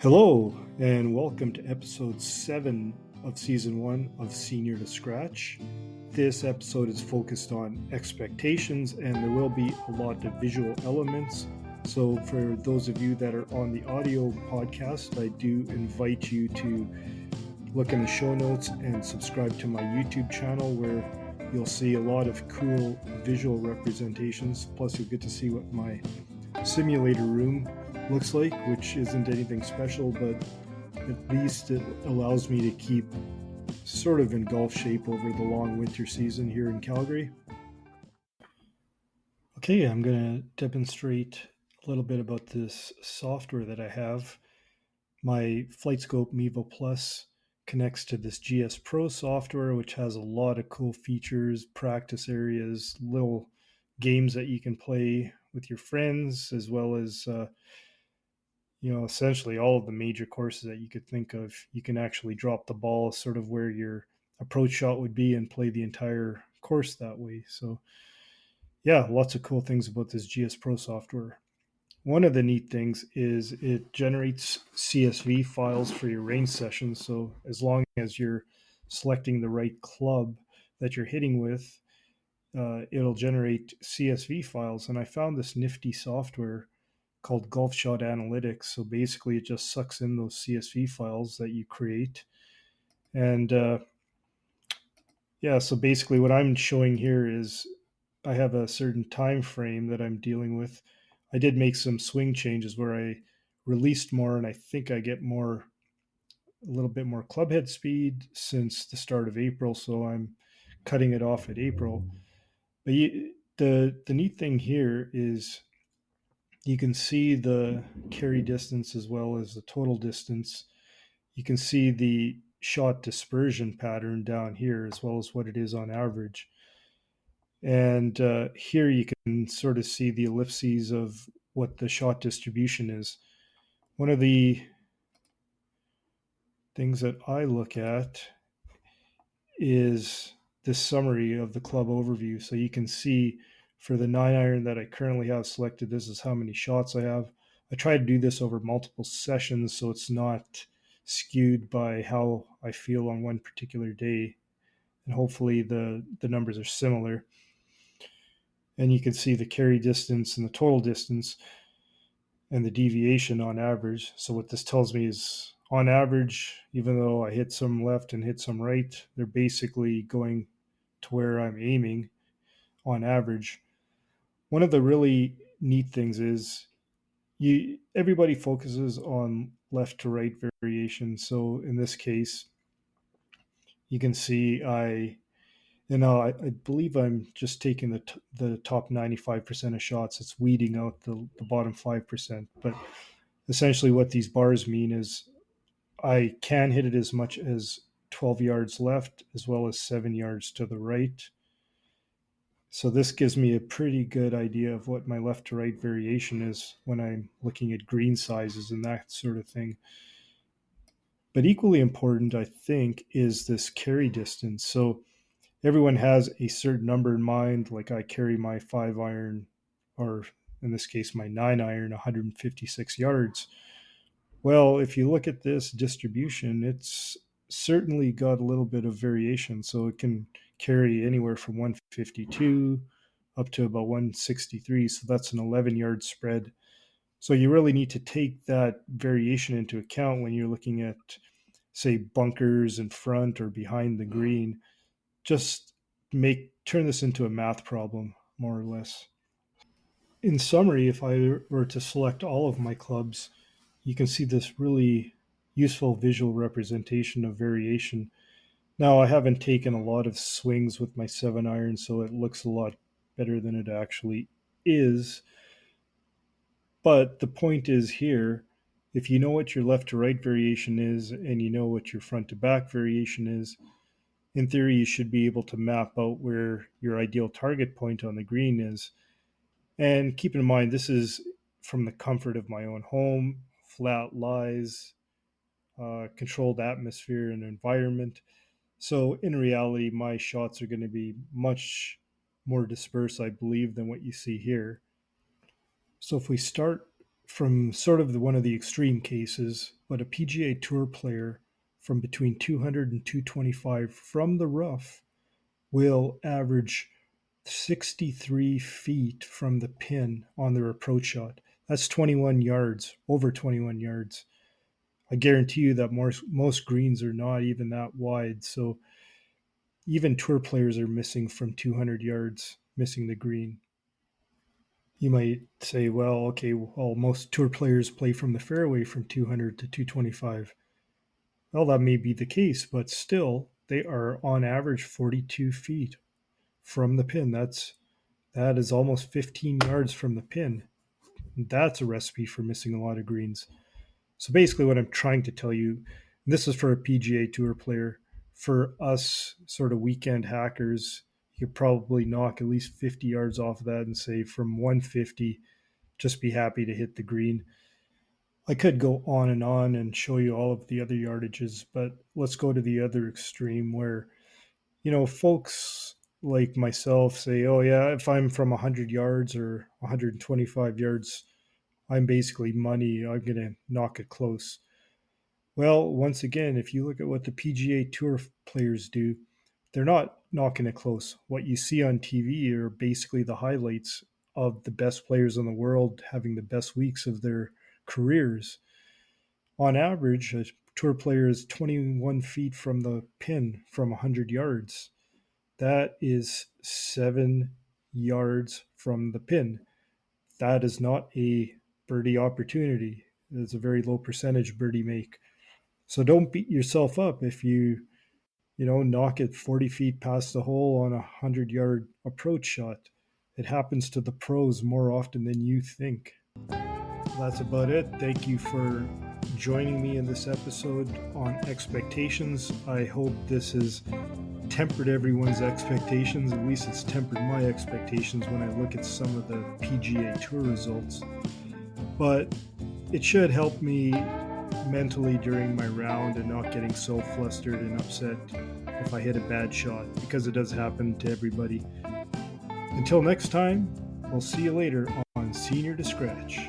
Hello, and welcome to episode 7 of season 1 of Senior to Scratch. This episode is focused on expectations, and there will be a lot of visual elements. So, for those of you that are on the audio podcast, I do invite you to look in the show notes and subscribe to my YouTube channel where you'll see a lot of cool visual representations. Plus, you'll get to see what my simulator room looks like, which isn't anything special, but at least it allows me to keep sort of in golf shape over the long winter season here in Calgary. Okay, I'm going to demonstrate a little bit about this software that I have. My FlightScope Mevo Plus connects to this GS Pro software, which has a lot of cool features, practice areas, little games that you can play with your friends, as well as essentially all of the major courses that you could think of. You can actually drop the ball sort of where your approach shot would be and play the entire course that way. So, yeah, lots of cool things about this GS Pro software. One of the neat things is it generates CSV files for your range sessions. So, as long as you're selecting the right club that you're hitting with, it'll generate CSV files. And I found this nifty software called Golf Shot Analytics. So basically, it just sucks in those CSV files that you create. And yeah, so basically, what I'm showing here is I have a certain time frame that I'm dealing with. I did make some swing changes where I released more, and I think I get a little bit more club head speed since the start of April. So I'm cutting it off at April. But the neat thing here is you can see the carry distance as well as the total distance. You can see the shot dispersion pattern down here as well as what it is on average. And here you can sort of see the ellipses of what the shot distribution is. One of the things that I look at is this summary of the club overview. So you can see for the 9 iron that I currently have selected, this is how many shots I have. I try to do this over multiple sessions so it's not skewed by how I feel on one particular day. And hopefully the numbers are similar. And you can see the carry distance and the total distance and the deviation on average. So what this tells me is on average, even though I hit some left and hit some right, they're basically going to where I'm aiming on average. One of the really neat things is you everybody focuses on left to right variation. So in this case, you can see I believe I'm just taking the top 95% of shots. It's weeding out the bottom 5%. But essentially, what these bars mean is I can hit it as much as 12 yards left as well as 7 yards to the right. So this gives me a pretty good idea of what my left to right variation is when I'm looking at green sizes and that sort of thing. But equally important, I think, is this carry distance. So everyone has a certain number in mind. Like I carry my 5 iron, or in this case, my 9 iron, 156 yards. Well, if you look at this distribution, it's certainly got a little bit of variation. So it can carry anywhere from 152 up to about 163. So that's an 11-yard spread. So you really need to take that variation into account when you're looking at, say, bunkers in front or behind the green. Just turn this into a math problem, more or less. In summary, if I were to select all of my clubs, you can see this really useful visual representation of variation. Now, I haven't taken a lot of swings with my 7 iron, so it looks a lot better than it actually is. But the point is here, if you know what your left to right variation is and you know what your front to back variation is, in theory, you should be able to map out where your ideal target point on the green is. And keep in mind, this is from the comfort of my own home, flat lies, controlled atmosphere and environment. So in reality, my shots are going to be much more dispersed, I believe, than what you see here. So if we start from sort of one of the extreme cases, but a PGA Tour player from between 200 and 225 from the rough will average 63 feet from the pin on their approach shot. That's 21 yards, over 21 yards. I guarantee you that most greens are not even that wide. So even tour players are missing from 200 yards, missing the green. You might say, well, okay, well, most tour players play from the fairway from 200 to 225. Well, that may be the case, but still, they are on average 42 feet from the pin. That is almost 15 yards from the pin. That's a recipe for missing a lot of greens. So basically, what I'm trying to tell you, and this is for a PGA Tour player, for us sort of weekend hackers, you could probably knock at least 50 yards off of that and say from 150, just be happy to hit the green. I could go on and show you all of the other yardages, but let's go to the other extreme where, folks like myself say, oh, yeah, if I'm from 100 yards or 125 yards, I'm basically money. I'm going to knock it close. Well, once again, if you look at what the PGA Tour players do, they're not knocking it close. What you see on TV are basically the highlights of the best players in the world having the best weeks of their careers. On average, a tour player is 21 feet from the pin from 100 yards. That is 7 yards from the pin. That is not a birdie opportunity. It's a very low percentage birdie make. So don't beat yourself up if you knock it 40 feet past the hole on a 100-yard approach shot. It happens to the pros more often than you think. That's about it. Thank you for joining me in this episode on expectations. I hope this has tempered everyone's expectations. At least it's tempered my expectations when I look at some of the PGA Tour results. But it should help me mentally during my round and not getting so flustered and upset if I hit a bad shot, because it does happen to everybody. Until next time, we'll see you later on Senior to Scratch.